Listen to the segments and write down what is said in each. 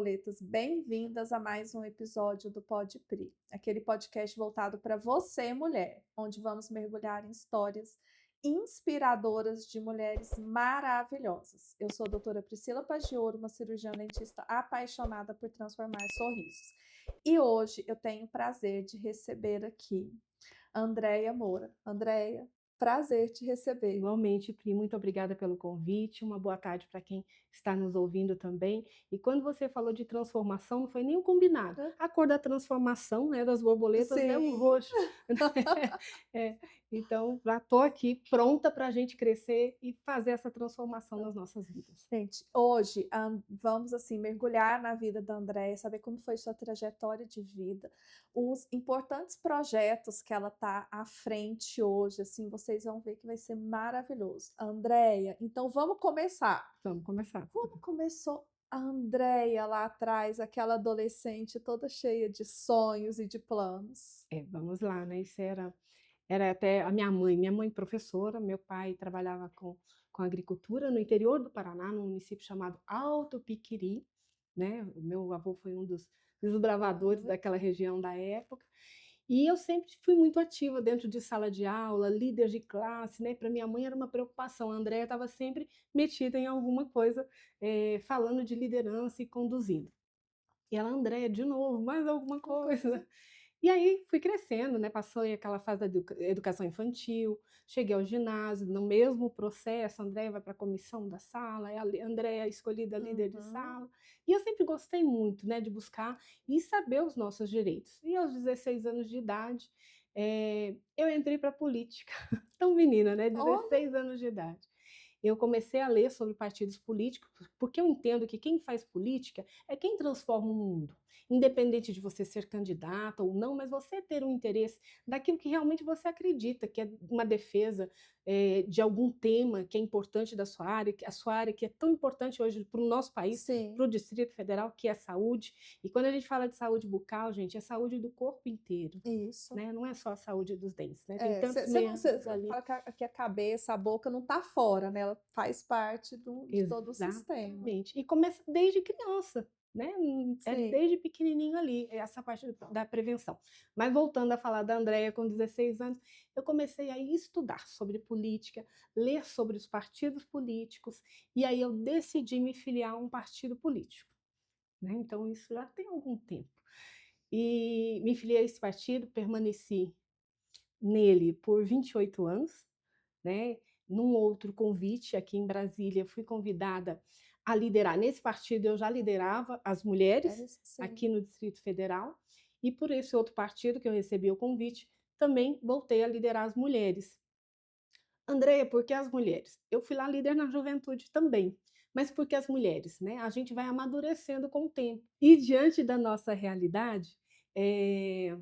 borboletas, bem-vindas a mais um episódio do Pod Pri, aquele podcast voltado para você, mulher, onde vamos mergulhar em histórias inspiradoras de mulheres maravilhosas. Eu sou a doutora Priscila Pagioro, uma cirurgiã dentista apaixonada por transformar sorrisos. E hoje eu tenho o prazer de receber aqui Andréia Moura. Andréia, prazer te receber. Igualmente, Pri, muito obrigada pelo convite. Uma boa tarde para quem está nos ouvindo também. E quando você falou de transformação, não foi nem um combinado. A cor da transformação, né, das borboletas é o Sim. roxo. É, então, já estou aqui pronta para a gente crescer e fazer essa transformação nas nossas vidas. Gente, hoje vamos assim mergulhar na vida da Andréia, saber como foi sua trajetória de vida, os importantes projetos que ela está à frente hoje, assim, vocês vão ver que vai ser maravilhoso. Andréia, então vamos começar. Vamos começar. Como começou a Andréia lá atrás, aquela adolescente toda cheia de sonhos e de planos? Vamos lá, né? Isso era até a minha mãe professora, meu pai trabalhava com agricultura no interior do Paraná, num município chamado Alto Piquiri, né? O meu avô foi um dos desbravadores daquela região da época. E eu sempre fui muito ativa dentro de sala de aula, líder de classe, né? Para minha mãe era uma preocupação. A Andréia estava sempre metida em alguma coisa, falando de liderança e conduzindo. E ela, Andréia, de novo, mais alguma Uma coisa. coisa. E aí fui crescendo, né, passei aquela fase da educação infantil, cheguei ao ginásio, no mesmo processo, a Andréia vai para a comissão da sala, é a Andréia escolhida líder de Uhum. sala. E eu sempre gostei muito, né, de buscar e saber os nossos direitos. E aos 16 anos de idade, eu entrei para a política, tão menina, né, Olha, 16 anos de idade. Eu comecei a ler sobre partidos políticos, porque eu entendo que quem faz política é quem transforma o mundo. Independente de você ser candidata ou não, mas você ter um interesse daquilo que realmente você acredita, que é uma defesa de algum tema que é importante da sua área, que a sua área que é tão importante hoje para o nosso país, sim. para o Distrito Federal, que é a saúde. E quando a gente fala de saúde bucal, gente, é saúde do corpo inteiro. Isso. Né? Não é só a saúde dos dentes, né? Tem tantos Você não membros cê ali. fala que a cabeça, a boca não está fora, né, ela faz parte de todo o sistema. Exatamente. E começa desde criança, né, é Sim. desde pequenininho ali, essa parte da prevenção. Mas voltando a falar da Andréia com 16 anos, eu comecei a estudar sobre política, ler sobre os partidos políticos, e aí eu decidi me filiar a um partido político, né, então isso já tem algum tempo. E me filiei a esse partido, permaneci nele por 28 anos, né, num outro convite aqui em Brasília, fui convidada a liderar. Nesse partido eu já liderava as mulheres Sim. aqui no Distrito Federal, e por esse outro partido que eu recebi o convite, também voltei a liderar as mulheres. Andréia, por que as mulheres? Eu fui lá líder na juventude também, mas por que as mulheres? Né? A gente vai amadurecendo com o tempo. E diante da nossa realidade, eh,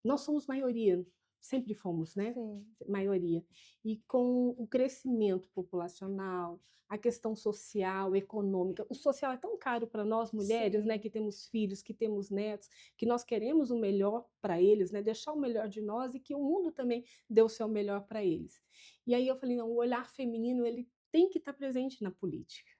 nós somos maioria, sempre fomos, né? Sim. Maioria. E com o crescimento populacional, a questão social, econômica, o social é tão caro para nós mulheres, né, Sim. que temos filhos, que temos netos, que nós queremos o melhor para eles, né, deixar o melhor de nós e que o mundo também dê o seu melhor para eles. E aí eu falei, não, o olhar feminino ele tem que estar presente na política,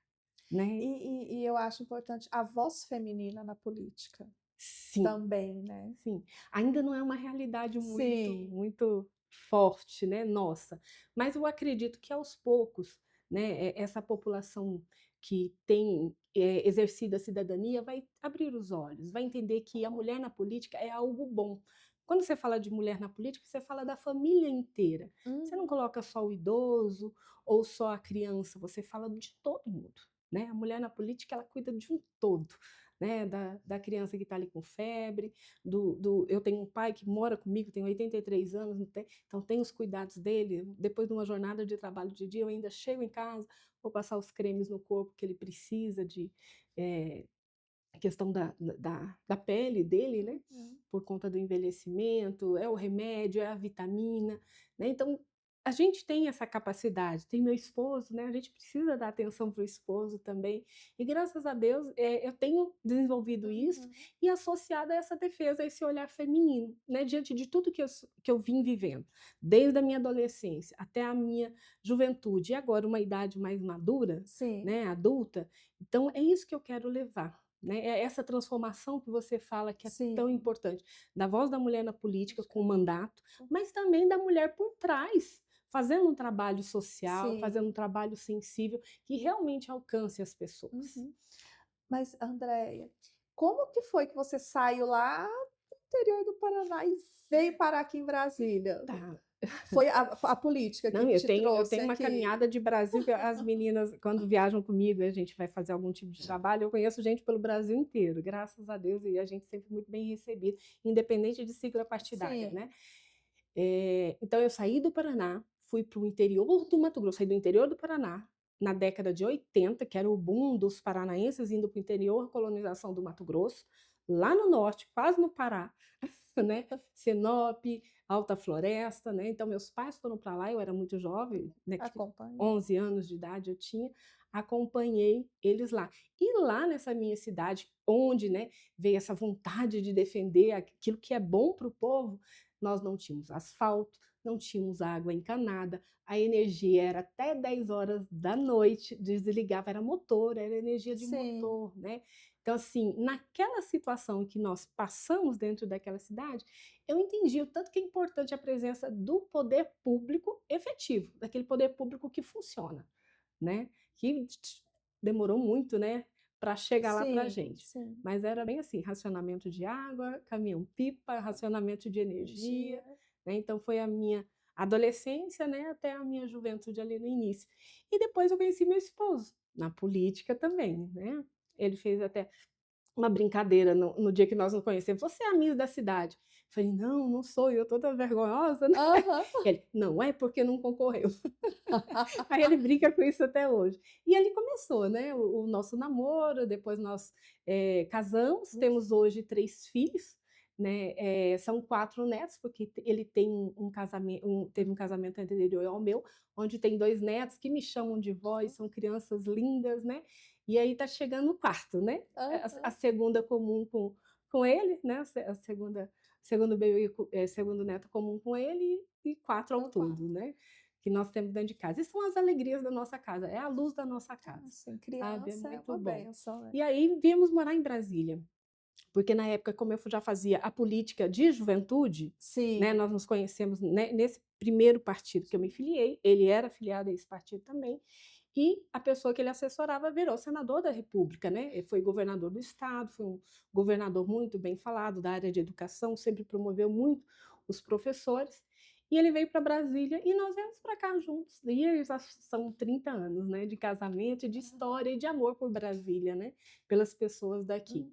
né? E eu acho importante a voz feminina na política Sim. também, né. Sim, ainda não é uma realidade Sim. muito forte, né, nossa, mas eu acredito que aos poucos, né, essa população que tem, exercido a cidadania vai abrir os olhos, vai entender que a mulher na política é algo bom. Quando você fala de mulher na política, você fala da família inteira. Você não Uhum. coloca só o idoso ou só a criança, você fala de todo mundo, né. A mulher na política, ela cuida de um todo, né, da criança que está ali com febre, eu tenho um pai que mora comigo, tem 83 anos, então tem os cuidados dele. Depois de uma jornada de trabalho de dia, eu ainda chego em casa, vou passar os cremes no corpo que ele precisa eh, questão da pele dele, né, Uhum. por conta do envelhecimento, é o remédio, é a vitamina, né, então a gente tem essa capacidade, tem meu esposo, né, a gente precisa dar atenção para o esposo também, e graças a Deus, eu tenho desenvolvido isso Uhum. e associado a essa defesa, a esse olhar feminino, né, diante de tudo que eu vim vivendo, desde a minha adolescência até a minha juventude, e agora uma idade mais madura, Sim. né, adulta, então é isso que eu quero levar. né? É essa transformação que você fala que é Sim. tão importante, da voz da mulher na política com mandato, Uhum. mas também da mulher por trás, fazendo um trabalho social, Sim. fazendo um trabalho sensível que realmente alcance as pessoas. Uhum. Mas, Andréia, como que foi que você saiu lá do interior do Paraná e veio parar aqui em Brasília? Tá. Foi a política que Não, te eu trouxe tenho uma aqui? caminhada de Brasil que as meninas, quando viajam comigo, a gente vai fazer algum tipo de trabalho, eu conheço gente pelo Brasil inteiro, graças a Deus, e a gente sempre muito bem recebido, independente de sigla partidária, né? Sim. Então eu saí do Paraná, fui para o interior do Mato Grosso, saí do interior do Paraná, na década de 80, que era o boom dos paranaenses indo para o interior, colonização do Mato Grosso, lá no norte, quase no Pará, né? Sinop, Alta Floresta, né? Então meus pais foram para lá, eu era muito jovem, né? Acompanhou. 11 anos de idade eu tinha, acompanhei eles lá. E lá nessa minha cidade, onde, né, veio essa vontade de defender aquilo que é bom para o povo, nós não tínhamos asfalto, não tínhamos água encanada, a energia era até 10 horas da noite, desligava, era motor, era energia de Sim. motor, né? Então, assim, naquela situação que nós passamos dentro daquela cidade, eu entendi o tanto que é importante a presença do poder público efetivo, daquele poder público que funciona, né? Que demorou muito, né, para chegar lá para a Sim, gente. sim. Mas era bem assim, racionamento de água, caminhão-pipa, racionamento de energia, Energia. né? Então foi a minha adolescência, né, até a minha juventude ali no início. E depois eu conheci meu esposo, na política também, né? Ele fez até uma brincadeira no dia que nós nos conhecemos. Você é a Miss da cidade? Eu falei, não, não sou, eu toda vergonhosa, né? Aham. Ele, não é porque não concorreu. Aí ele brinca com isso até hoje. E ali começou, né, o nosso namoro, depois nós casamos, temos hoje 3 filhos, né, são 4 netos, porque ele tem teve um casamento anterior ao meu, onde tem 2 netos que me chamam de vó e são crianças lindas, né, e aí tá chegando o quarto, né, a Aham. segunda comum com ele, né, a segunda segundo bebê, segundo neto comum com ele e 4 ao No quarto. todo, né que nós temos dentro de casa. E são as alegrias da nossa casa, é a luz da nossa casa, Assim, sabe? É criança é muito uma bom. bênção, né? E aí viemos morar em Brasília, porque na época, como eu já fazia a política de juventude, né, Sim. nós nos conhecemos nesse primeiro partido que eu me filiei, ele era filiado a esse partido também, e a pessoa que ele assessorava virou senador da República, né? Ele foi governador do estado, foi um governador muito bem falado da área de educação, sempre promoveu muito os professores. E ele veio para Brasília e nós viemos para cá juntos. E já são 30 anos, né, de casamento, de história e de amor por Brasília, né, pelas pessoas daqui. Hum.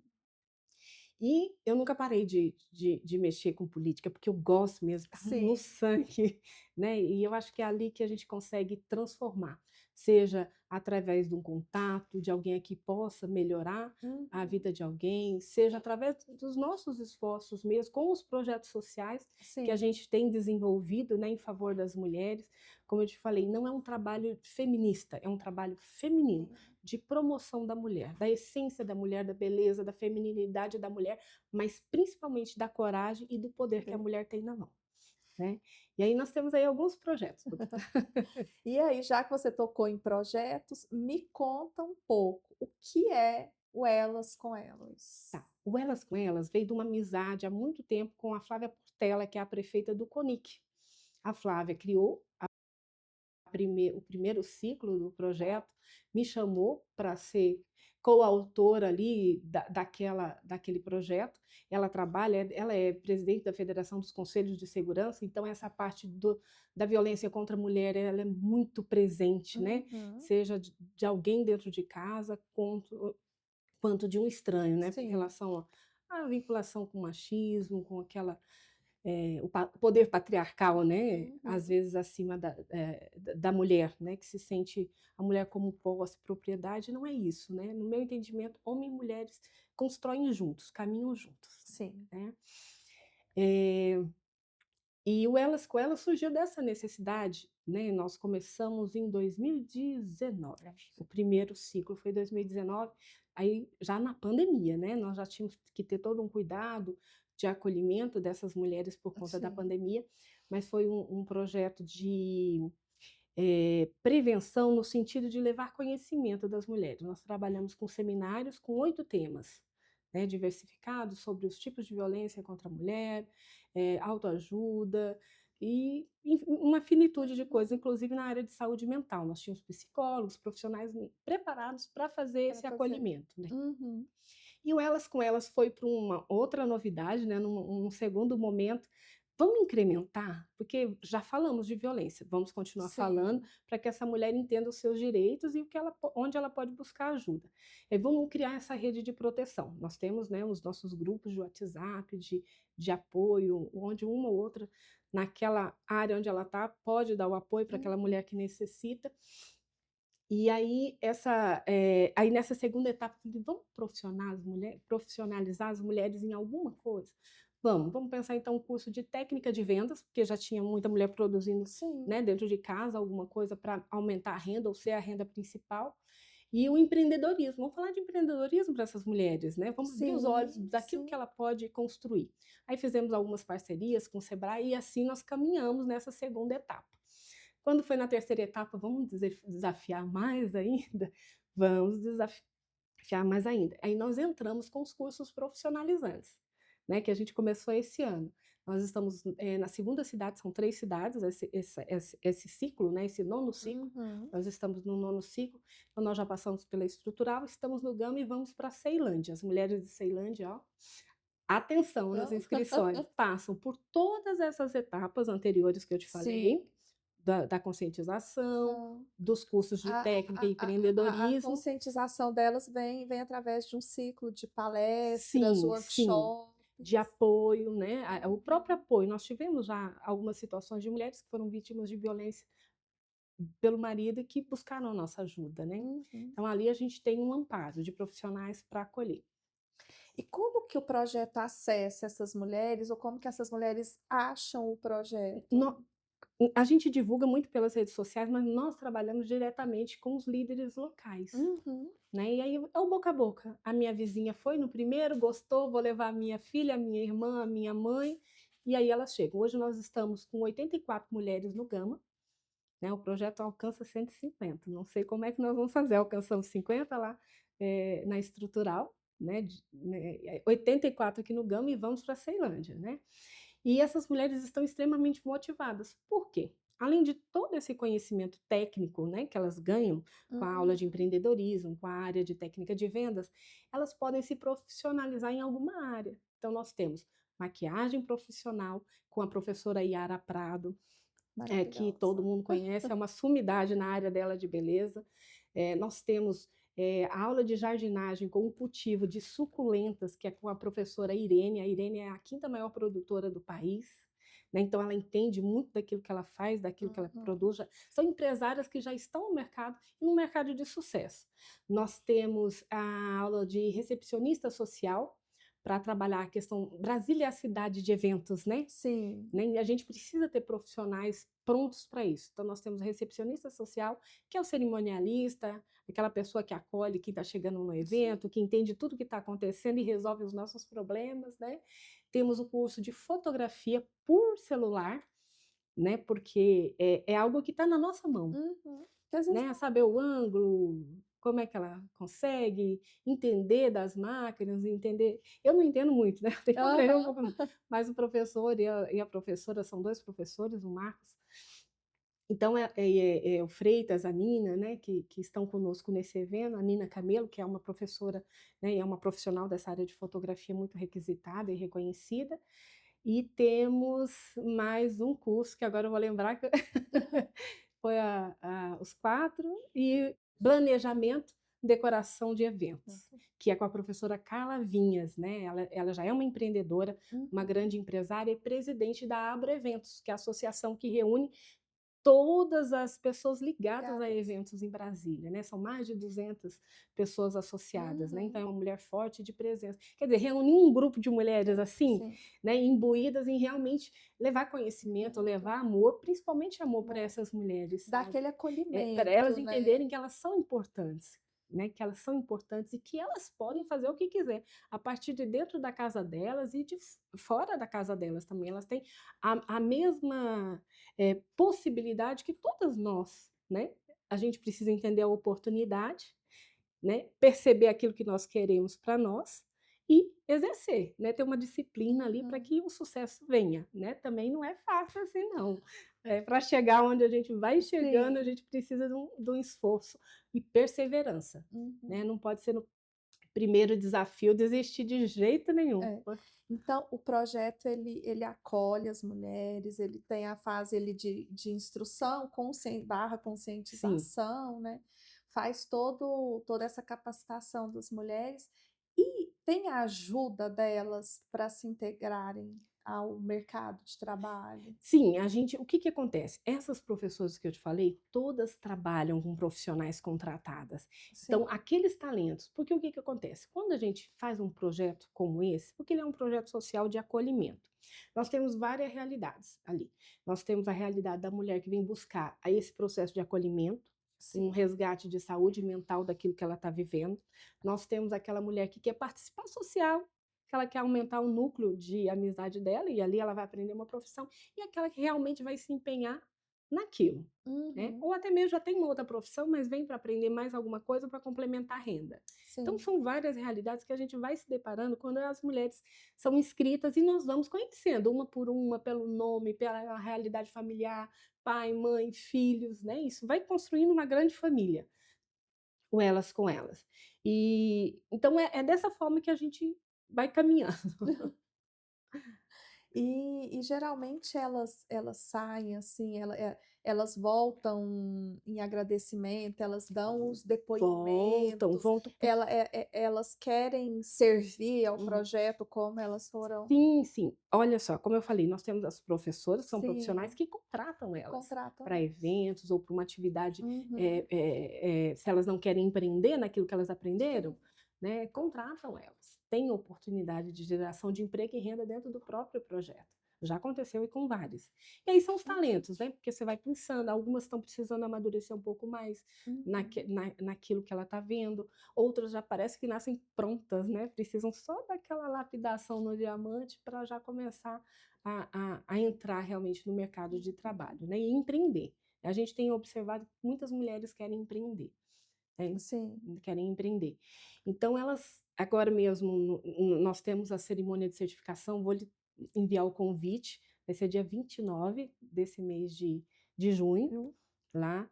E eu nunca parei de mexer com política, porque eu gosto mesmo, está no Sim. sangue, né? E eu acho que é ali que a gente consegue transformar, seja através de um contato, de alguém que possa melhorar a Uhum. vida de alguém, seja através dos nossos esforços mesmo, com os projetos sociais que a Sim. gente tem desenvolvido, né, em favor das mulheres. Como eu te falei, não é um trabalho feminista, é um trabalho feminino de promoção da mulher, da essência da mulher, da beleza, da feminilidade da mulher, mas principalmente da coragem e do poder que a mulher tem na mão, né? E aí nós temos aí alguns projetos. E aí, já que você tocou em projetos, me conta um pouco, o que é o Elas com Elas? Tá. O Elas com Elas veio de uma amizade há muito tempo com a Flávia Portela, que é a prefeita do CONIC. A Flávia criou o primeiro ciclo do projeto, me chamou para ser coautora ali daquele projeto. Ela é presidente da Federação dos Conselhos de Segurança, então essa parte da violência contra a mulher ela é muito presente, né? Uhum. Seja de alguém dentro de casa, quanto de um estranho, né? Em Sim. relação à vinculação com o machismo, com aquela o poder patriarcal, né, às Uhum. vezes acima da mulher, né, que se sente a mulher como posse, propriedade, não é isso, né? No meu entendimento, homem e mulheres constroem juntos, caminham juntos, Sim. né? E o Elas com Elas surgiu dessa necessidade, né? Nós começamos em 2019, o primeiro ciclo foi em 2019, aí já na pandemia, né? Nós já tínhamos que ter todo um cuidado de acolhimento dessas mulheres por conta da Sim. pandemia, mas foi um projeto de prevenção no sentido de levar conhecimento das mulheres. Nós trabalhamos com seminários com 8 temas. né, diversificado sobre os tipos de violência contra a mulher, autoajuda e uma finitude de coisas, inclusive na área de saúde mental. Nós tínhamos psicólogos, profissionais preparados para fazer Para esse fazer. acolhimento, né. Uhum. E o Elas com Elas foi para uma outra novidade, né, num segundo momento. Vamos incrementar? Porque já falamos de violência, vamos continuar falando Sim. para que essa mulher entenda os seus direitos e o que ela onde ela pode buscar ajuda. Vamos criar essa rede de proteção. Nós temos, né, os nossos grupos de WhatsApp, de apoio, onde uma ou outra, naquela área onde ela está, pode dar o apoio para aquela Uhum. mulher que necessita. E aí aí nessa segunda etapa, eu falei: "Vamos profissionalizar as mulheres em alguma coisa? Vamos pensar então um curso de técnica de vendas", porque já tinha muita mulher produzindo, Sim. né, dentro de casa alguma coisa para aumentar a renda ou ser a renda principal. E o empreendedorismo, vamos falar de empreendedorismo para essas mulheres, né, vamos abrir os olhos Sim, daquilo que sim. ela pode construir. Aí fizemos algumas parcerias com o Sebrae e assim nós caminhamos nessa segunda etapa. Quando foi na terceira etapa, vamos desafiar mais ainda? Vamos desafiar mais ainda. Aí nós entramos com os cursos profissionalizantes, né, que a gente começou esse ano. Nós estamos na segunda cidade, são 3 cidades, esse ciclo, né, esse nono ciclo, Uhum. nós estamos no nono ciclo, então nós já passamos pela estrutural, estamos no Gama e vamos para Ceilândia. As mulheres de Ceilândia, ó, atenção nas Hã? inscrições, passam por todas essas etapas anteriores que eu te Sim. falei, da conscientização, Então, dos cursos de técnica e a empreendedorismo. conscientização delas vem através de um ciclo de palestras, Sim, sim, workshops. de apoio, né, o próprio Uhum. apoio. Nós tivemos já algumas situações de mulheres que foram vítimas de violência pelo marido e que buscaram a nossa ajuda, né. Uhum. Então ali a gente tem um amparo de profissionais para acolher. E como que o projeto acessa essas mulheres ou como que essas mulheres acham o projeto? No A gente divulga muito pelas redes sociais, mas nós trabalhamos diretamente com os líderes locais, Uhum. né, e aí é o boca a boca. A minha vizinha foi no primeiro, gostou, vou levar a minha filha, a minha irmã, a minha mãe, e aí elas chegam. Hoje nós estamos com 84 mulheres no Gama, né, o projeto alcança 150, não sei como é que nós vamos fazer, alcançamos 50 lá, na estrutural, né, 84 aqui no Gama e vamos para a Ceilândia, né. E essas mulheres estão extremamente motivadas. Por quê? Além de todo esse conhecimento técnico, né, que elas ganham com a aula de Uhum. empreendedorismo, com a área de técnica de vendas, elas podem se profissionalizar em alguma área. Então nós temos maquiagem profissional com a professora Yara Prado, que todo Maravilhosa. mundo conhece, é uma sumidade na área dela de beleza. Nós temos a aula de jardinagem com um cultivo de suculentas, que é com a professora Irene. A Irene é a quinta maior produtora do país, né? Então ela entende muito daquilo que ela faz, daquilo que ela Uhum. produz. São empresárias que já estão no mercado e no mercado de sucesso. Nós temos a aula de recepcionista social para trabalhar a questão. Brasília é a cidade de eventos, né? Sim. Né, e a gente precisa ter profissionais prontos para isso. Então, nós temos a recepcionista social, que é o cerimonialista, aquela pessoa que acolhe quem está chegando no Sim. evento, que entende tudo o que está acontecendo e resolve os nossos problemas, né. Temos o curso de fotografia por celular, né, porque é algo que está na nossa mão, Uhum. Que às vezes né, saber o ângulo, como é que ela consegue entender das máquinas, entender. Eu não entendo muito, né, eu tenho que aprender um aham. pouco mais, mas o professor e a professora, são 2 professores, o Marcos, então o Freitas, a Nina, né, que estão conosco nesse evento, a Nina Camelo, que é uma professora, né, e é uma profissional dessa área de fotografia muito requisitada e reconhecida, e temos mais um curso que agora eu vou lembrar que foi os 4 e planejamento, decoração de eventos, que é com a professora Carla Vinhas, né, ela já é uma empreendedora, uma Uhum. grande empresária e presidente da Abra Eventos, que é a associação que reúne todas as pessoas ligadas a Obrigadas. eventos em Brasília, né, são mais de 200 pessoas associadas, né, então Uhum. é uma mulher forte de presença. Quer dizer, reunir um grupo de mulheres assim, Sim. né, imbuídas em realmente levar conhecimento, Muito levar amor, principalmente amor para bom. essas mulheres, Dá sabe. aquele Para elas acolhimento, né. entenderem que elas são importantes, né, que elas são importantes e que elas podem fazer o que quiser, a partir de dentro da casa delas e de fora da casa delas também, elas têm a mesma, possibilidade que todas nós, né. A gente precisa entender a oportunidade, né, perceber aquilo que nós queremos para nós e exercer, né? Ter uma disciplina ali para Uhum. que o sucesso venha, né? Também não é fácil assim, não. Para chegar onde a gente vai chegando, a Sim. gente precisa de um esforço e perseverança, né? Uhum. Não pode ser no primeiro desafio desistir de jeito nenhum. É. Então, o projeto ele acolhe as mulheres, ele tem a fase ele de instrução, barra Sim. conscientização, né, faz toda essa capacitação das mulheres, e tem a ajuda delas para se integrarem ao mercado de trabalho? Sim, o que que acontece? Essas professoras que eu te falei, todas trabalham com profissionais contratadas. Então, Sim, aqueles talentos, porque o que que acontece? Quando a gente faz um projeto como esse, porque ele é um projeto social de acolhimento, nós temos várias realidades ali. Nós temos a realidade da mulher que vem buscar a esse processo de acolhimento, um sim. resgate de saúde mental daquilo que ela está vivendo. Nós temos aquela mulher que quer participar social, que ela quer aumentar o núcleo de amizade dela, e ali ela vai aprender uma profissão, e aquela que realmente vai se empenhar naquilo, né? Uhum. Ou até mesmo já tem uma outra profissão, mas vem para aprender mais alguma coisa para complementar a renda. Então, Sim. são várias realidades que a gente vai se deparando quando as mulheres são inscritas e nós vamos conhecendo uma por uma, pelo nome, pela realidade familiar, pai, mãe, filhos, né? Isso vai construindo uma grande família, o elas com elas. E então é dessa forma que a gente vai caminhando. E geralmente elas saem, assim, elas voltam em agradecimento, elas dão os Voltam, depoimentos, voltam elas querem servir ao uhum. projeto como elas foram. Sim, sim. Olha só, como eu falei, nós temos as professoras, que são profissionais Sim, que contratam elas contratam para elas. eventos ou para uma atividade, Uhum, se elas não querem empreender naquilo que elas aprenderam, sim. né, contratam elas. Tem oportunidade de geração de emprego e renda dentro do próprio projeto. Já aconteceu e com vários. E aí são os Uhum, talentos, né? Porque você vai pensando, algumas estão precisando amadurecer um pouco mais uhum. naquilo que ela está vendo, outras já parece que nascem prontas, né? Precisam só daquela lapidação no diamante para já começar a entrar realmente no mercado de trabalho, né? E empreender. A gente tem observado que muitas mulheres querem empreender, né? Sim. Querem empreender. Então, elas, agora mesmo, nós temos a cerimônia de certificação, vou lhe enviar o convite, vai ser dia 29 desse mês de junho, Eu lá.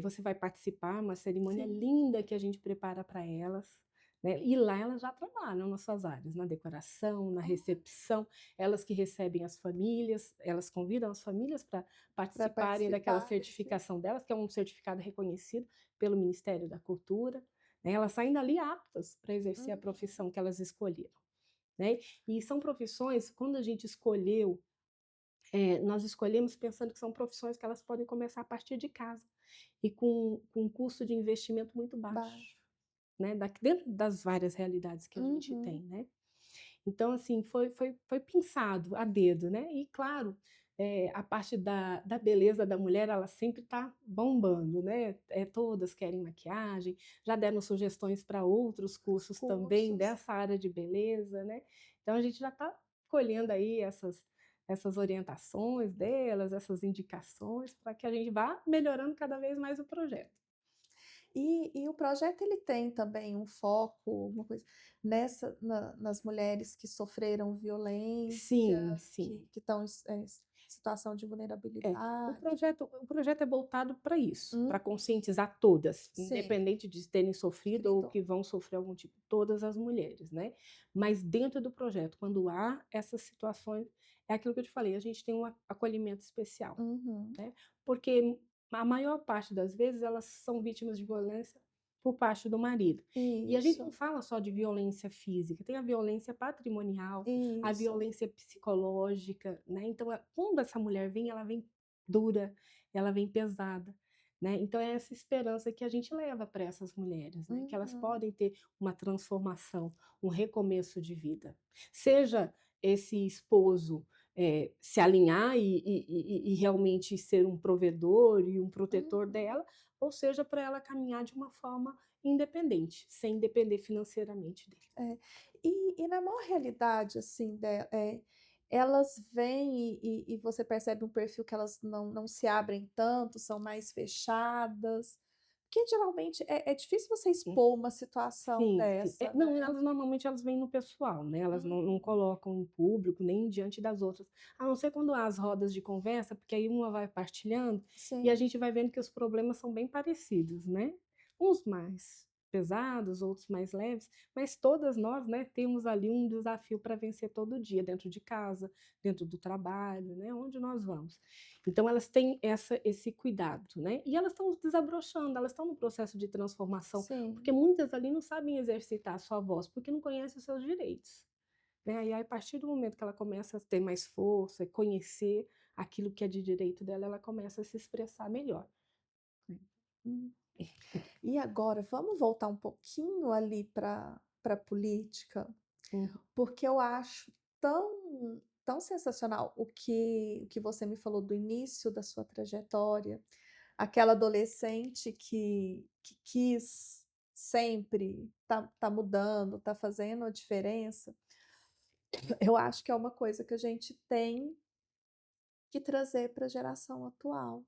Você vai participar, uma cerimônia sim. linda que a gente prepara para elas, né, e lá elas já trabalham nas suas áreas, na decoração, na Oh, recepção, elas que recebem as famílias, elas convidam as famílias para pra participarem daquela participar desse. certificação delas, que é um certificado reconhecido pelo Ministério da Cultura, né, elas saem dali aptas para exercer a Uhum. profissão que elas escolheram, né. E são profissões, quando a gente escolheu, nós escolhemos pensando que são profissões que elas podem começar a partir de casa e com um custo de investimento muito baixo, Baixo. né, dentro das várias realidades que a gente Uhum. tem, né. Então, assim, foi pensado a dedo, né, e claro, a parte da beleza da mulher, ela sempre está bombando, né, todas querem maquiagem, já deram sugestões para outros Os cursos também cursos. dessa área de beleza, né, então a gente já está colhendo aí essas orientações delas, essas indicações, para que a gente vá melhorando cada vez mais o projeto. E o projeto ele tem também um foco, uma coisa nas mulheres que sofreram violência, Sim, sim. que estão em situação de É, o vulnerabilidade. projeto o projeto é voltado para isso, para Uhum. conscientizar todas, Sim, independente de terem sofrido ou Frido. que vão sofrer algum tipo, todas as mulheres, né. Mas dentro do projeto, quando há essas situações, é aquilo que eu te falei, a gente tem um acolhimento especial, Uhum. né, porque a maior parte das vezes elas são vítimas de violência por parte do marido. E a gente não Isso, fala só de violência física, tem a violência patrimonial, a isso. violência psicológica, né, então quando essa mulher vem, ela vem dura, ela vem pesada, né, então é essa esperança que a gente leva para essas mulheres, né, que elas Uhum. podem ter uma transformação, um recomeço de vida. Seja esse esposo, se alinhar e realmente ser um provedor e um protetor Uhum. dela, ou seja, para ela caminhar de uma forma independente, sem depender financeiramente dele. É. E na maior realidade, assim, elas vêm e você percebe um perfil que elas não se abrem tanto, são mais fechadas, Porque geralmente é difícil você expor uma situação Sim, sim. dessa, Não, né. elas normalmente elas vêm no pessoal, né, elas não Uhum. colocam em público, nem diante das outras, a não ser quando há as rodas de conversa, porque aí uma vai partilhando, e a Sim, gente vai vendo que os problemas são bem parecidos, né. Uns mais pesados, outros mais leves, mas todas nós, né, temos ali um desafio para vencer todo dia, dentro de casa, dentro do trabalho, né, onde nós vamos. Então elas têm esse cuidado, né, e elas estão desabrochando, elas estão no processo de transformação, porque sim, muitas ali não sabem exercitar a sua voz, porque não conhecem os seus direitos, né, e aí a partir do momento que ela começa a ter mais força e conhecer aquilo que é de direito dela, ela começa a se expressar melhor, né. hum. E agora vamos voltar um pouquinho ali para a política, Uhum. porque eu acho tão sensacional o que você me falou do início da sua trajetória, aquela adolescente que quis sempre tá mudando, tá fazendo a diferença. Eu acho que é uma coisa que a gente tem que trazer para a geração atual.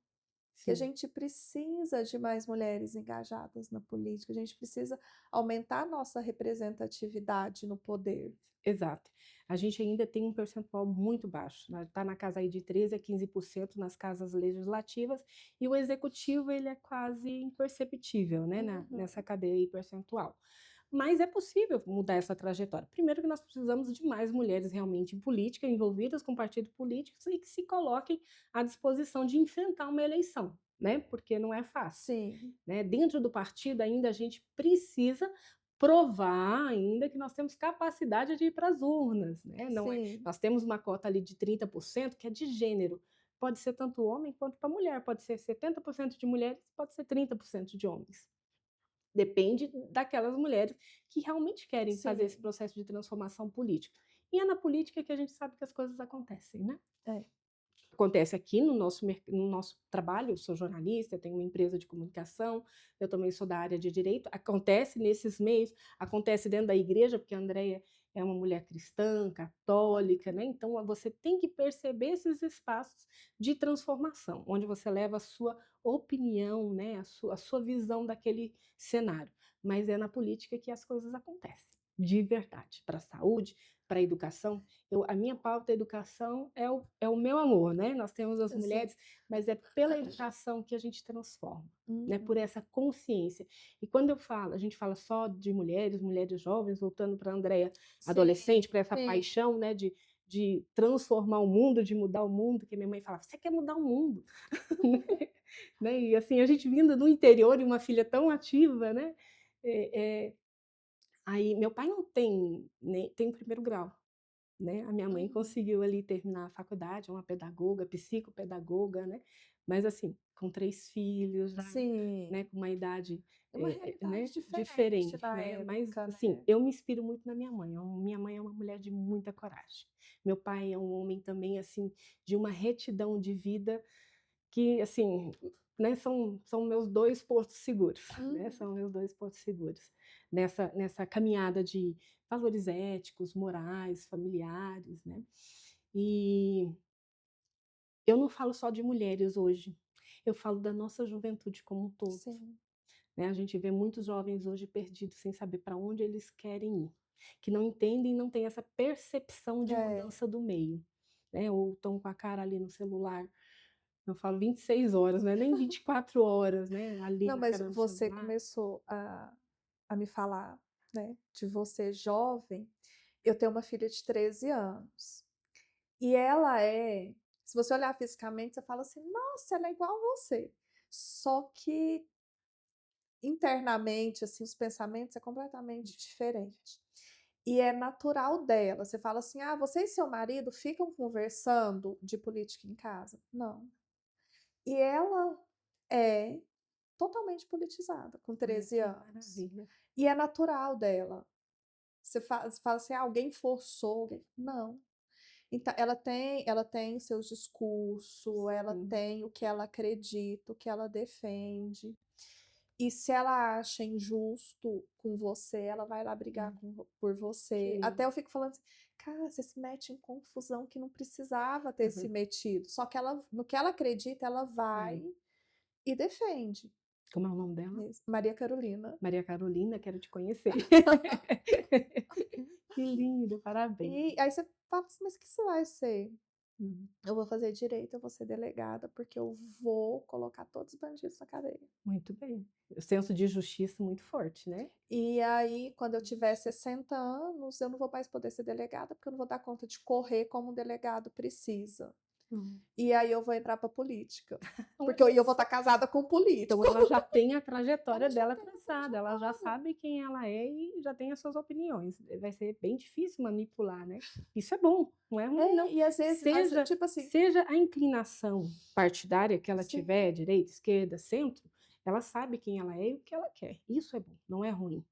Que a Sim. gente precisa de mais mulheres engajadas na política, a gente precisa aumentar a nossa representatividade no poder. Exato. A gente ainda tem um percentual muito baixo, né, tá na casa aí de 13 a 15% nas casas legislativas, e o executivo ele é quase imperceptível, né, Uhum. nessa cadeia aí percentual. Mas é possível mudar essa trajetória. Primeiro que nós precisamos de mais mulheres realmente em política, envolvidas com partidos políticos e que se coloquem à disposição de enfrentar uma eleição, né, porque não é fácil, Sim, né. Dentro do partido ainda a gente precisa provar ainda que nós temos capacidade de ir para as urnas, né, não é sim, nós temos uma cota ali de 30% que é de gênero, pode ser tanto homem quanto para mulher, pode ser 70% de mulheres, pode ser 30% de homens. Depende daquelas mulheres que realmente querem fazer esse sim. processo de transformação política. E é na política que a gente sabe que as coisas acontecem, né. É. Acontece aqui no nosso trabalho, eu sou jornalista, eu tenho uma empresa de comunicação, eu também sou da área de direito, acontece nesses meios, acontece dentro da igreja, porque a Andreia é uma mulher cristã, católica, né, então você tem que perceber esses espaços de transformação, onde você leva a sua opinião, né, a sua visão daquele cenário, mas é na política que as coisas acontecem, de verdade, para a saúde, para a educação, a minha pauta educação é o meu amor, né, nós temos as Sim. mulheres, mas é pela educação que a gente transforma, né, por Uhum. essa consciência. E quando a gente fala só de mulheres, mulheres jovens, voltando para a Andreia Sim, adolescente, para essa sim, paixão, né, de transformar o mundo, de mudar o mundo, que minha mãe falava: "Você quer mudar o mundo?", né, e assim, a gente vindo do interior e uma filha tão ativa, né, eh aí meu pai não tem nem tem o primeiro grau, né, a minha mãe uhum. conseguiu ali terminar a faculdade, é uma pedagoga, psicopedagoga, né, mas assim, com 3 filhos já, Sim, né, com uma idade, é uma realidade né, diferente diferente, da né, mas época, assim, né. eu me inspiro muito na minha mãe, minha mãe é uma mulher de muita coragem. Meu pai é um homem também, assim, de uma retidão de vida que, assim, né, são meus 2 portos seguros, né, Uhum. são meus 2 portos seguros, nessa caminhada de valores éticos, morais, familiares, né. E eu não falo só de mulheres hoje, eu falo da nossa juventude como um todo, Sim. né, a gente vê muitos jovens hoje perdidos sem saber para onde eles querem ir, que não entendem, não têm essa percepção de É. mudança do meio, né, ou estão com a cara ali no celular. Eu falo 26 horas, não é nem 24 horas, né, ali Não, na mas cara do você celular. começou a me falar, né, de você jovem. Eu tenho uma filha de 13 anos, e ela se você olhar fisicamente, você fala assim: "Nossa, ela é igual a você". Só que internamente, assim, os pensamentos é completamente diferente. E é natural dela. Você fala assim: "Ah, você e seu marido ficam conversando de política em casa?". Não. E ela é totalmente politizada, com Olha 13 que anos. maravilha. E é natural dela. Você fala assim: "Ah, alguém forçou alguém", não. Então ela tem os seus discurso, ela Sim, tem o que ela acredita, o que ela defende. E se ela acha injusto com você, ela vai lá brigar hum, por você. que Até eu fico falando assim: "Cara, você se mete em confusão que não precisava ter se aham, metido", só que ela no que ela acredita, ela vai é. e defende. Como é o nome dela? Isso, Maria Carolina. Maria Carolina, quero te conhecer. Que lindo, parabéns. E aí você fala assim: "Mas o que você vai ser?". Uhum. "Eu vou fazer direito, eu vou ser delegada, porque eu vou colocar todos os bandidos na cadeia". Muito bem. O senso de justiça muito forte, né? E aí, quando eu tiver 60 anos, eu não vou mais poder ser delegada, porque eu não vou dar conta de correr como um delegado precisa. Hum. E aí eu vou entrar para política, porque Olha eu vou estar só. casada com um Então político. ela já tem a Ela trajetória já dela tem a traçada, ela já trajetória. sabe quem ela é e já tem as suas opiniões. Vai ser bem difícil manipular, né? Isso é bom, não é ruim não. É, e às vezes Seja tipo assim seja a inclinação partidária que ela sim, tiver, direita, esquerda, centro, ela sabe quem ela é e o que ela quer. Isso é bom, não é ruim.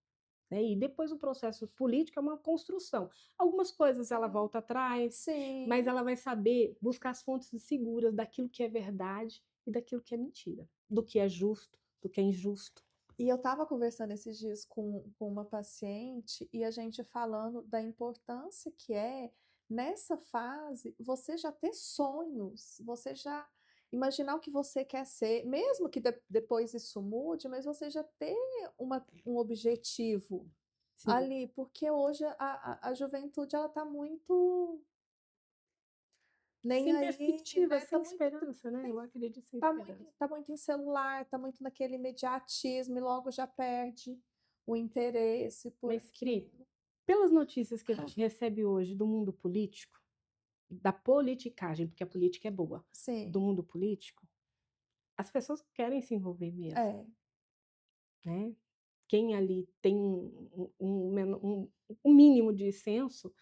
Né? E depois o processo político é uma construção. Algumas coisas ela é. volta atrás, mas Sim. ela vai saber buscar as fontes seguras daquilo que é verdade e daquilo que é mentira, do que é justo, do que é injusto. E eu estava conversando esses dias com uma paciente e a gente falando da importância que é, nessa fase, você já ter sonhos, você já imaginar o que você quer ser, mesmo que depois isso mude, mas você já ter um objetivo Sim. ali, porque hoje a juventude ela está muito nem Sem aí, perspectiva, né? sem esperança, né? Eu acredito sem esperança. Tá muito em celular, tá muito naquele imediatismo e logo já perde o interesse por Mas, Pri, aquilo. pelas notícias que a gente recebe hoje do mundo político, da politicagem, porque a política é boa, do Sim, mundo político, as pessoas querem se envolver mesmo, é. né? Quem ali tem um mínimo de senso,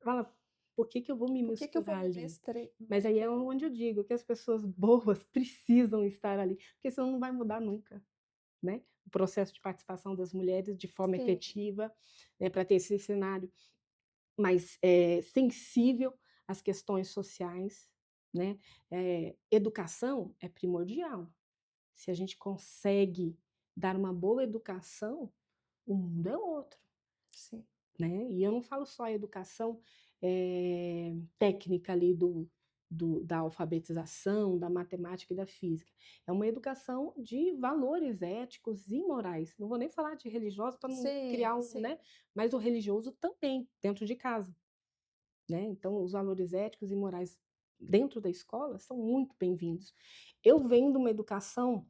fala: "Por que que eu vou me Por que que eu vou misturar me ali?". mestre Mas aí é meter onde eu digo que as pessoas boas precisam estar ali, porque senão não vai mudar nunca, né. O processo de participação das mulheres de forma sim, efetiva, né, pra ter esse cenário mais, sensível às questões sociais, né. Educação é primordial. Se a gente consegue dar uma boa educação, o mundo é outro, sim, né. E eu não falo só a educação, técnica ali da alfabetização, da matemática e da física. É uma educação de valores éticos e morais. Não vou nem falar de religiosos para não criar sim, um, sim. né, mas o religioso também, dentro de casa, né. Então os valores éticos e morais dentro da escola são muito bem-vindos. Eu venho de uma educação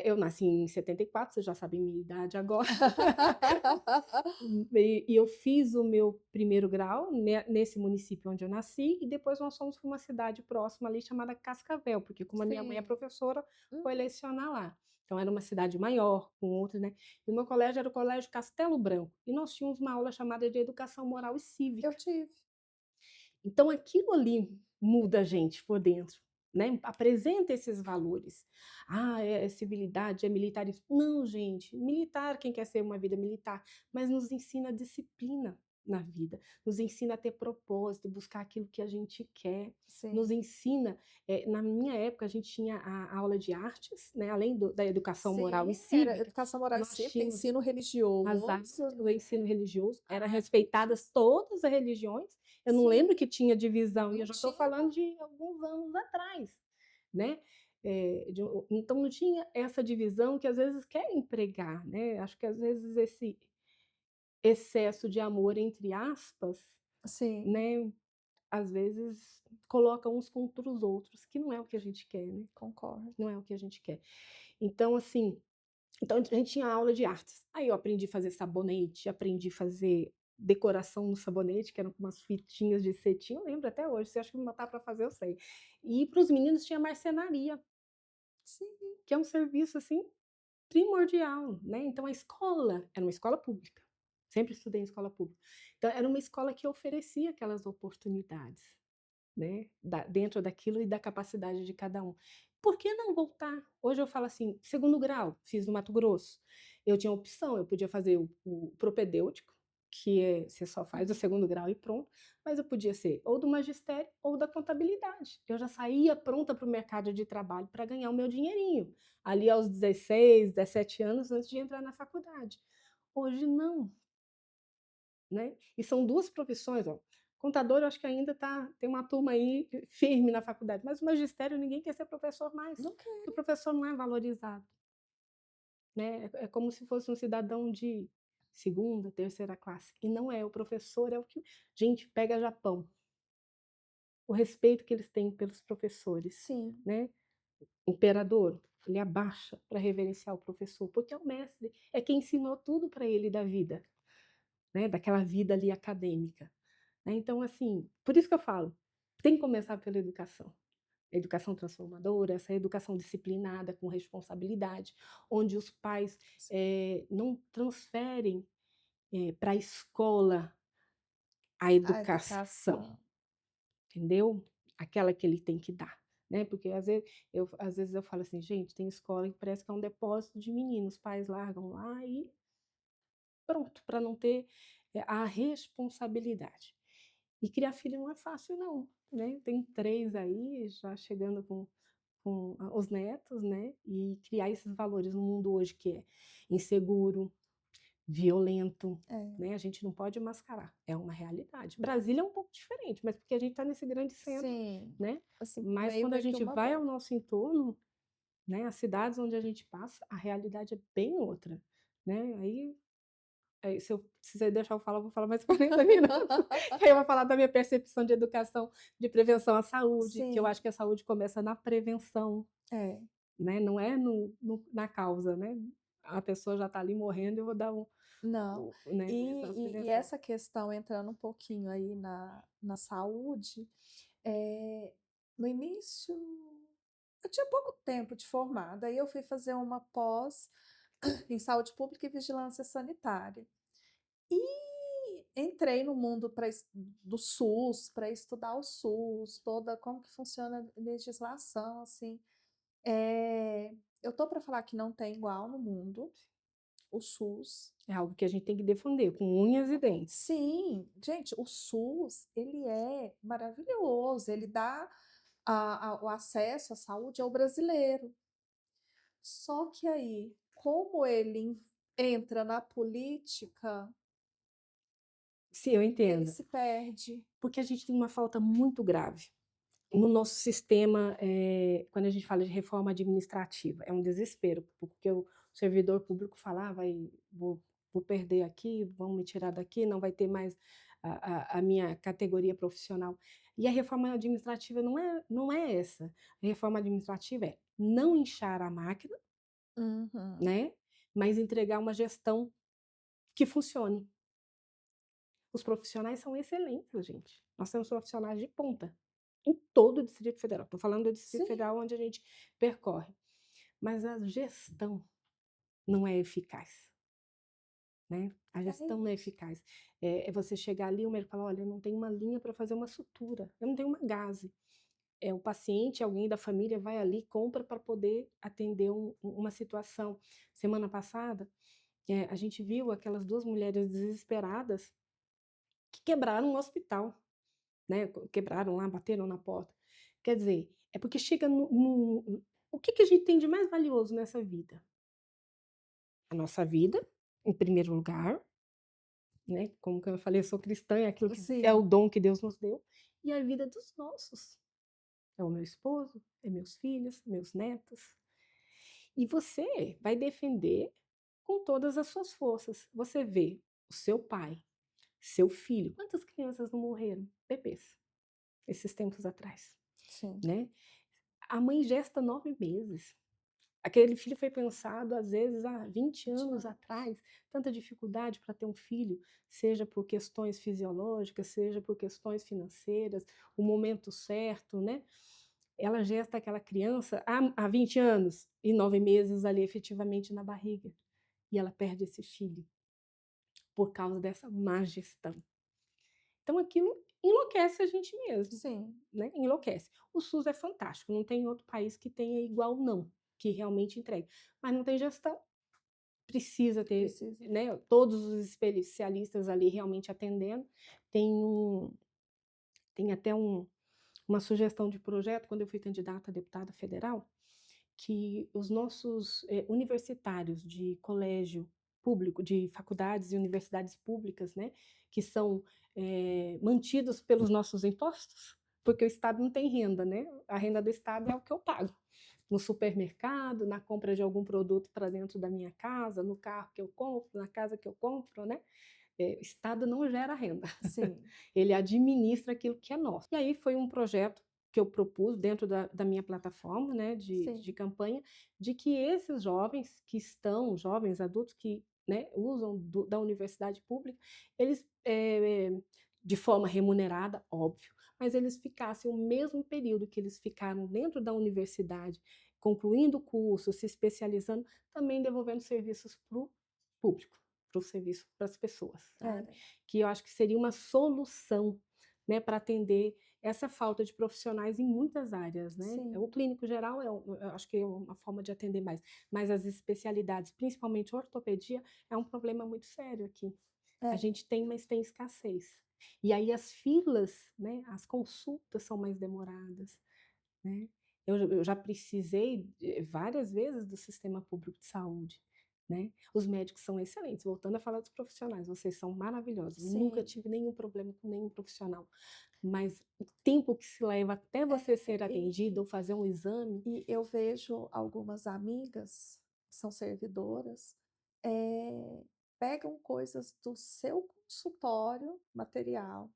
eu nasci em 74, você já sabe minha idade agora. E eu fiz o meu primeiro grau nesse município onde eu nasci, e depois nós fomos para uma cidade próxima ali chamada Cascavel, porque como a minha mãe é Sim. professora, foi Uhum. lecionar lá. Então era uma cidade maior, com outros, né. E o meu colégio era o Colégio Castelo Branco, e nós tínhamos uma aula chamada de Educação Moral e Eu Cívica. tive. Então aquilo ali muda a gente por dentro, né, apresenta esses valores. "Ah, é civilidade, é militarismo". Não, gente, militar quem quer ser uma vida militar, mas nos ensina disciplina na vida, nos ensina a ter propósito, buscar aquilo que a gente quer, nos Sim. ensina, na minha época a gente tinha a aula de artes, né, além da educação moral e Sim, era cívica, educação moral e nós cívica, tínhamos ensino as religioso, artes, o né, ensino religioso, era artes. respeitadas todas as religiões, eu não Sim, lembro que tinha divisão, e eu não já estou tinha falando de alguns anos atrás, né. Então não tinha essa divisão que às vezes querem pregar, né, acho que às vezes esse excesso de amor, entre aspas, sim, né, às vezes coloca uns contra os outros, que não é o que a gente quer, né, concordo. não é o que a gente quer. Então assim, então a gente tinha aula de artes. Aí eu aprendi a fazer sabonete, aprendi a fazer decoração no sabonete, que eram com umas fitinhas de cetim, eu lembro até hoje, se acha que me botar para fazer, eu sei. E para os meninos tinha marcenaria, Sim, que é um serviço, assim, primordial, né. Então a escola era uma escola pública, sempre estudei em escola pública. Então era uma escola que oferecia aquelas oportunidades, né, dentro daquilo e da capacidade de cada um. Por que não voltar? Hoje eu falo assim, segundo grau, fiz no Mato Grosso, eu tinha opção, eu podia fazer o propedêutico, que você só faz o uhum. segundo grau e pronto, mas eu podia ser ou do magistério ou da contabilidade. Eu já saía pronta para o mercado de trabalho para ganhar o meu dinheirinho, ali aos 16, 17 anos, antes de entrar na faculdade. Hoje não, né. E são 2 profissões, ó, Contador, eu acho que ainda tem uma turma aí firme na faculdade, mas o magistério ninguém quer ser professor mais, Não porque o quer. professor não é valorizado, né, é como se fosse um cidadão de segunda, terceira classe, e não é, o professor é o que gente, pega Japão, o respeito que eles têm pelos professores, Sim. né, o imperador, ele abaixa para reverenciar o professor, porque é o mestre, é quem ensinou tudo para ele da vida, né, daquela vida ali acadêmica, né, então assim, por isso que eu falo, tem que começar pela educação. A educação transformadora, essa educação disciplinada, com responsabilidade, onde os pais não transferem para a escola a A educação, educação. entendeu? Aquela que ele tem que dar. Né? Porque às vezes eu falo assim, gente, tem escola que parece que é um depósito de meninos, os pais largam lá e pronto, para não ter a responsabilidade. E criar filho não é fácil, não. Né? Tem 3 aí, já chegando com os netos, né? E criar esses valores no mundo hoje que é inseguro, violento, É. né? A gente não pode mascarar, é uma realidade. Brasília é um pouco diferente, mas porque a gente está nesse grande centro, Sim. né? Assim, Mas quando a meio que gente uma vai bolha. ao nosso entorno, né? As cidades onde a gente passa, a realidade é bem outra, né? Aí se você deixar eu falar, eu vou falar mais 40 minutos. Aí eu vou falar da minha percepção de educação, de prevenção à saúde, que eu Sim. acho que a saúde começa na prevenção, É. né? Não é na causa, né? A pessoa já está ali morrendo, eu vou dar Não. né? Mas a E prevenção. essa questão, entrando um pouquinho aí na saúde, eh, no início eu tinha pouco tempo de formada, aí eu fui fazer uma pós em saúde pública e vigilância sanitária. E entrei no mundo do SUS, para estudar o SUS, toda como que funciona a legislação, assim. Eu tô para falar que não tem igual no mundo, o SUS. É algo que a gente tem que defender com unhas e dentes. Sim, gente, o SUS, ele é maravilhoso, ele dá o acesso à saúde ao brasileiro. Só que aí, como ele entra na política, Sim, eu ele entendo. se perde. Porque a gente tem uma falta muito grave no nosso sistema, quando a gente fala de reforma administrativa, é um desespero, porque o servidor público fala: "Ah, vou perder aqui, vão me tirar daqui, não vai ter mais a minha categoria profissional". E a reforma administrativa não é essa. A reforma administrativa é não inchar a máquina, Uhum. né, mas entregar uma gestão que funcione. Os profissionais são excelentes, gente. Nós temos profissionais de ponta em todo o Distrito Federal. Estou falando do Distrito Sim, Federal onde a gente percorre. Mas a gestão não é eficaz, né? A é gestão não é isso. eficaz. É você chegar ali, o médico fala: olha, eu não tenho uma linha para fazer uma sutura, eu não tenho uma gase. É o paciente, alguém da família vai ali, compra para poder atender uma situação. Semana passada, a gente viu aquelas 2 mulheres desesperadas que quebraram um hospital. Né, quebraram lá, bateram na porta. Quer dizer, é porque chega o que que a gente tem de mais valioso nessa vida? A nossa vida, em primeiro lugar, né, como que eu falei, eu sou cristã, é aquilo que é o Sim, dom que Deus nos deu, e a vida dos nossos. É o meu esposo, é meus filhos, meus netos. E você vai defender com todas as suas forças. Você vê o seu pai, seu filho, quantas crianças não morreram? Bebês, esses tempos atrás, sim. né? A mãe gesta 9 meses. Aquele filho foi pensado, às vezes, há 20 20 anos anos. atrás. Tanta dificuldade para ter um filho, seja por questões fisiológicas, seja por questões financeiras, o momento certo, né? Ela gesta aquela criança há 20 anos e 9 meses ali efetivamente na barriga. E ela perde esse filho por causa dessa má gestão. Então aquilo enlouquece a gente mesmo, Sim, né, enlouquece. O SUS é fantástico, não tem outro país que tenha igual não, que realmente entregue. Mas não tem gestão, precisa ter, precisa. né, todos os especialistas ali realmente atendendo. Tem tem até uma sugestão de projeto, quando eu fui candidata a deputada federal, que os nossos, universitários de colégio público, de faculdades e universidades públicas, né, que são mantidos pelos nossos impostos, porque o Estado não tem renda, né? A renda do Estado é o que eu pago no supermercado, na compra de algum produto para dentro da minha casa, no carro que eu compro, na casa que eu compro, né? O Estado não gera renda, Sim, ele administra aquilo que é nosso. E aí foi um projeto que eu propus dentro da minha plataforma, né, sim. de campanha, de que esses jovens que estão, jovens adultos que, né, usam da universidade pública, eles, de forma remunerada, óbvio, mas eles ficassem o mesmo período que eles ficaram dentro da universidade, concluindo o curso, se especializando, também devolvendo serviços para o público, para o serviço para as pessoas, sabe? É, Que eu acho que seria uma solução, né, para atender essa falta de profissionais em muitas áreas, né? O sim. clínico geral eu acho que é uma forma de atender mais, mas as especialidades, principalmente ortopedia, é um problema muito sério aqui. A É. gente tem, mas tem escassez. E aí as filas, né, as consultas são mais demoradas, né? Eu já precisei várias vezes do sistema público de saúde, né? Os médicos são excelentes, voltando a falar dos profissionais, vocês são maravilhosos, nunca Sim. tive nenhum problema com nenhum profissional, mas o tempo que se leva até você ser É, atendido ou fazer um exame, e eu vejo algumas amigas, que são servidoras, pegam coisas do seu consultório, material,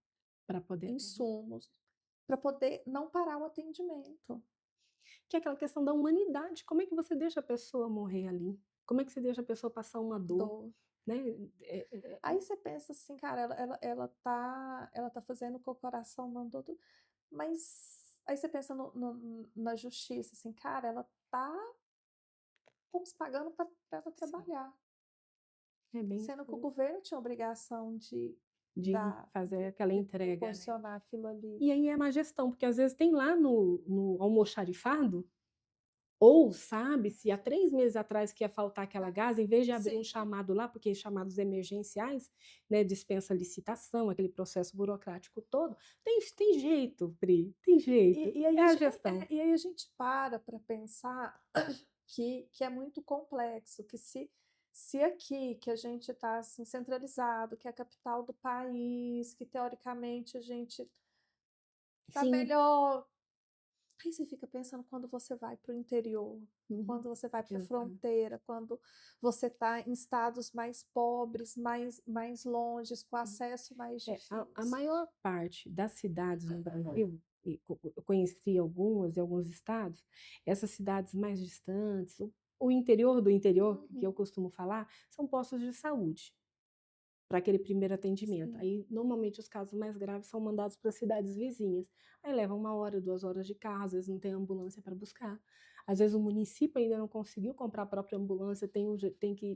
para poder atender. insumos, para poder não parar o atendimento. Que é aquela questão da humanidade, como é que você deixa a pessoa morrer ali? Como é que você deixa a pessoa passar uma dor, Dor. né? É, é, Aí você pensa assim: "Cara, ela tá fazendo com o coração mandou tudo", mas aí você pensa na justiça, assim: "Cara, ela tá nos pagando para ela sim, trabalhar", é bem sendo isso que o mesmo. governo tinha obrigação de De dar fazer aquela de entrega, né? proporcionar aquilo ali. E aí é má gestão, porque às vezes tem lá no almoxarifado, ou sabe-se há 3 meses atrás que ia faltar aquela gás, em vez de abrir um Sim. chamado lá, porque chamados emergenciais, né, dispensa licitação, aquele processo burocrático todo, tem jeito, Pri, tem jeito, E aí é a gestão. e aí a gente para pensar que é muito complexo, que se aqui que a gente está assim, centralizado, que é a capital do país, que teoricamente a gente está Sim, melhor, aí você fica pensando quando você vai para o interior, uhum, quando você vai para a exato. fronteira, quando você está em estados mais pobres, mais longes, com acesso mais A difícil. maior parte das cidades no Brasil, e eu conheci algumas e alguns estados, essas cidades mais distantes, o interior do interior, que eu Uhum, costumo falar, são postos de saúde para aquele primeiro atendimento. sim. Aí, normalmente, os casos mais graves são mandados para cidades vizinhas. Aí leva 1 hora, 2 horas de carro, às vezes não tem ambulância para buscar. Às vezes o município ainda não conseguiu comprar a própria ambulância, tem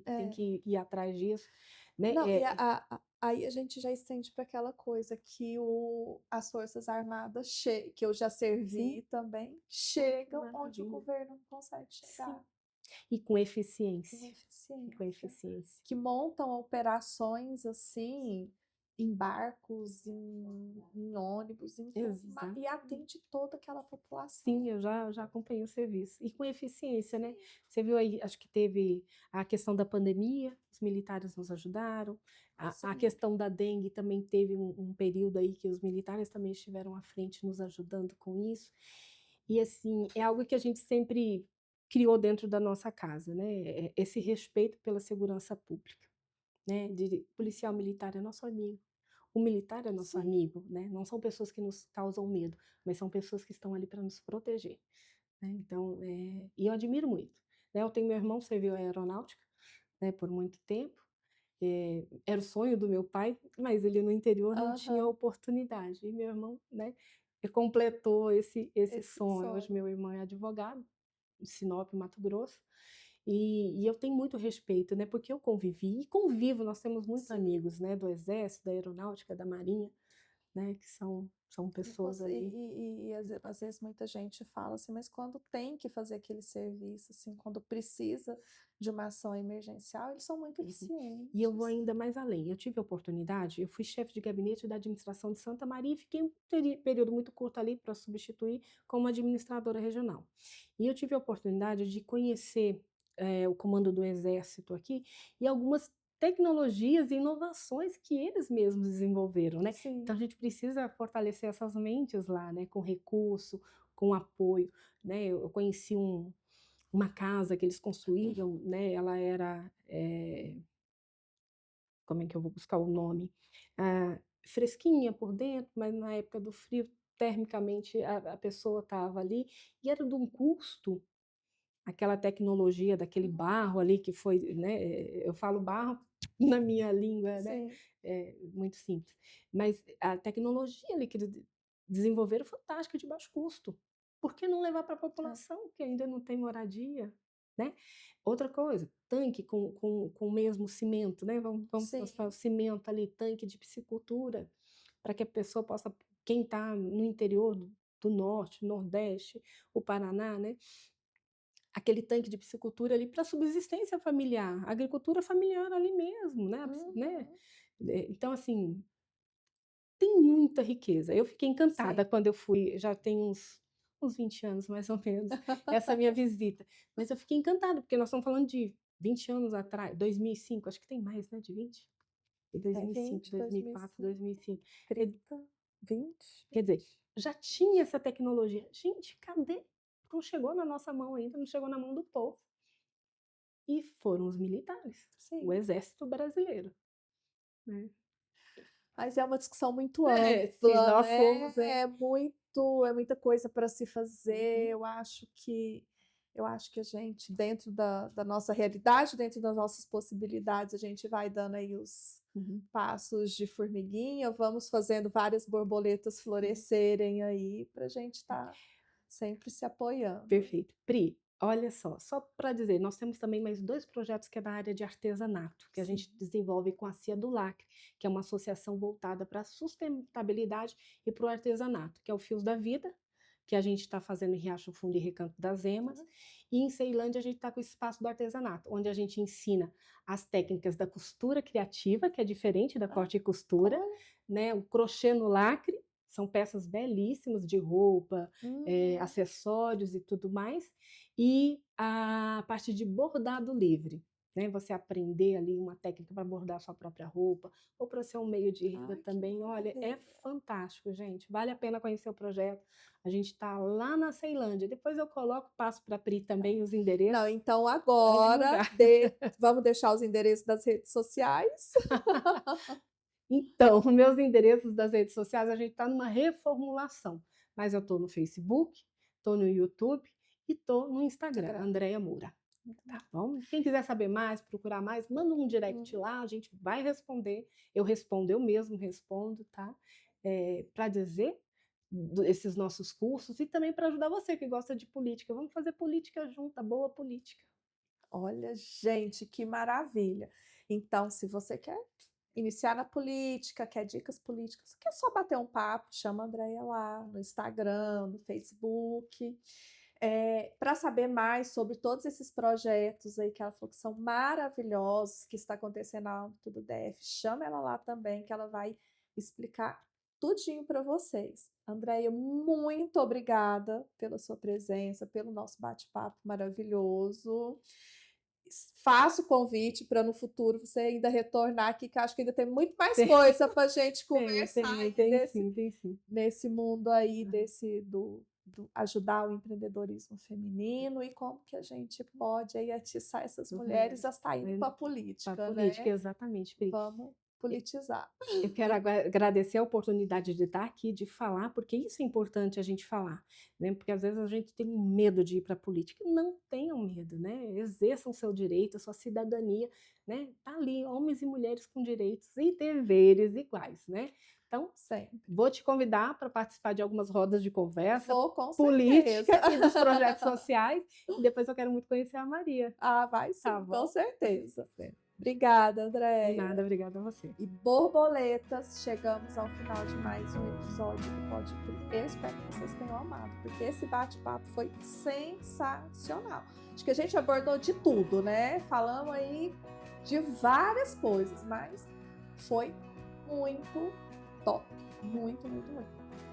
É. que ir atrás disso, né? Não, e aí a gente já estende para aquela coisa que as Forças Armadas que eu já Sim, servi também, ai, que chegam onde o maravilha. governo não consegue Sim. chegar, E com com eficiência, e com eficiência. eficiência. Que montam operações, assim, em barcos, em ônibus, em tudo, e Exatamente. atende toda aquela população. Sim, eu já acompanhei o serviço. E com eficiência, né? Sim, Você viu aí, acho que teve a questão da pandemia, os militares nos ajudaram. A sim, questão da dengue também teve um período aí que os militares também estiveram à frente nos ajudando com isso. E assim, é algo que a gente sempre criou dentro da nossa casa, né? Esse respeito pela segurança pública, né? De policial militar é nosso amigo. O militar é nosso sim, amigo, né? Não são pessoas que nos causam medo, mas são pessoas que estão ali para nos proteger, né? Então, e eu admiro muito, né? Eu tenho meu irmão serviu a aeronáutica, né, por muito tempo. Era o sonho do meu pai, mas ele no interior não tinha aham, oportunidade. E meu irmão, né, completou esse esse sonho. Hoje sonho. meu irmão é advogado, em Sinop, Mato Grosso, e eu tenho muito respeito, né, porque eu convivi e convivo, nós temos muitos Sim. amigos, né, do Exército, da Aeronáutica, da Marinha, né, que são E pessoas você ali. às vezes muita gente fala assim, mas quando tem que fazer aquele serviço, assim, quando precisa de uma ação emergencial, eles são muito Uhum. E eu vou eficientes. ainda mais além. Eu tive a oportunidade, eu fui chefe de gabinete da administração de Santa Maria e fiquei um período muito curto ali para substituir como administradora regional. E eu tive a oportunidade de conhecer o comando do Exército aqui e algumas tecnologias e inovações que eles mesmos desenvolveram, né? Sim. Então a gente precisa fortalecer essas mentes lá, né? Com recurso, com apoio, né? Eu conheci uma casa que eles construíram, né? Ela era, como é que eu vou buscar o nome? Fresquinha por dentro, mas na época do frio, termicamente, a pessoa estava ali, e era de um custo, aquela tecnologia daquele barro ali que foi, né? Eu falo barro na minha língua, né? Sim. Muito simples. Mas a tecnologia ali que eles desenvolveram é fantástica, de baixo custo. Por que não levar para a É. população que ainda não tem moradia, né? Outra coisa, tanque com o mesmo cimento, né? Vamos Sim. falar cimento ali, tanque de piscicultura, para que a pessoa possa, quem está no interior do norte, nordeste, o Paraná, né? Aquele tanque de piscicultura ali para subsistência familiar, agricultura familiar ali mesmo, né? Uhum. Então, assim, tem muita riqueza. Eu fiquei encantada Sim. quando eu fui, já tem uns 20 anos mais ou menos, essa minha visita. Mas eu fiquei encantada, porque nós estamos falando de 20 anos atrás, 2005, acho que tem mais, né, de 20? E É 2005, 20, 2004, 2005, 2005. 30, 20, Quer dizer, 20. já tinha essa tecnologia. Gente, cadê? Não chegou na nossa mão ainda, não chegou na mão do povo. E foram os militares, o Sim. exército brasileiro, né. Mas é uma discussão muito Se ampla, nós né? formos, é. É muita coisa para se fazer. Uhum. Eu acho que a gente, dentro da nossa realidade, dentro das nossas possibilidades, a gente vai dando aí os Uhum. passos de formiguinha, vamos fazendo várias borboletas florescerem aí para a gente estar sempre se apoiando. Perfeito. Pri, olha só para dizer, nós temos também mais 2 projetos que é da área de artesanato, que a gente Sim. desenvolve com a Cia do Lacre, que é uma associação voltada para a sustentabilidade e para o artesanato, que é o Fios da Vida, que a gente está fazendo em Riacho Fundo e Recanto das Emas, Uhum. e em Ceilândia a gente está com o Espaço do Artesanato, onde a gente ensina as técnicas da costura criativa, que é diferente da Ah, corte e costura, olha. né, o crochê no lacre, são peças belíssimas de roupa, Uhum. acessórios e tudo mais, e a parte de bordado livre, né? Você aprender ali uma técnica para bordar a sua própria roupa, ou para ser um meio de renda Ai, que também. Olha, é maravilha. fantástico, gente. Vale a pena conhecer o projeto. A gente está lá na Ceilândia. Depois eu coloco, passo para a Pri também os Não, endereços então para agora divulgar. vamos deixar os endereços das redes sociais. Então, meus endereços das redes sociais, a gente está numa reformulação, mas eu estou no Facebook, estou no YouTube e estou no Instagram, Instagram. Andréia Moura. Muito bom. Tá bom? Quem quiser saber mais, procurar mais, manda um direct lá, a gente vai responder. Eu respondo, eu mesmo respondo, tá? Para dizer esses nossos cursos e também para ajudar você que gosta de política. Vamos fazer política junta, boa política. Olha, gente, que maravilha. Então, se você quer iniciar na política, quer dicas políticas, quer só bater um papo, chama a Andréia lá no Instagram, no Facebook. Para saber mais sobre todos esses projetos aí que ela falou que são maravilhosos, que está acontecendo na âmbito do DF, chama ela lá também, que ela vai explicar tudinho para vocês. Andréia, muito obrigada pela sua presença, pelo nosso bate-papo maravilhoso. Faço o convite para no futuro você ainda retornar aqui, que eu acho que ainda tem muito mais Tem, coisa para a gente conversar aí tem sim, tem sim. nesse mundo aí do ajudar o empreendedorismo feminino e como que a gente pode aí atiçar essas mulheres a estar indo para a Para política, política, né? exatamente, Pri. Vamos politizar. Eu quero agradecer a oportunidade de estar aqui, de falar, porque isso é importante a gente falar, né? Porque às vezes a gente tem medo de ir para a política. Não tenham medo, né? Exerçam seu direito, a sua cidadania, né? Tá ali, homens e mulheres com direitos e deveres iguais, né? Então, Sempre. vou te convidar para participar de algumas rodas de conversa Vou, com política certeza. e dos projetos sociais. E depois eu quero muito conhecer a Maria. Vai Tá sim, com bom? certeza. Obrigada, De nada, Andréia. obrigada a você. E borboletas, chegamos ao final de mais um episódio do Pode Crer. Eu espero que vocês tenham amado, porque esse bate-papo foi sensacional. Acho que a gente abordou de tudo, né? Falamos aí de várias coisas, mas foi muito top. Muito, muito, muito.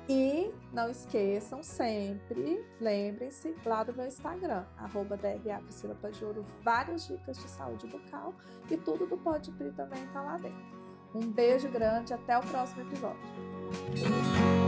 E não esqueçam sempre, lembrem-se lá do meu Instagram, @DRA Priscila Pajoro, várias dicas de saúde bucal e tudo do Pode Pri também tá lá dentro. Um beijo grande, até o próximo episódio.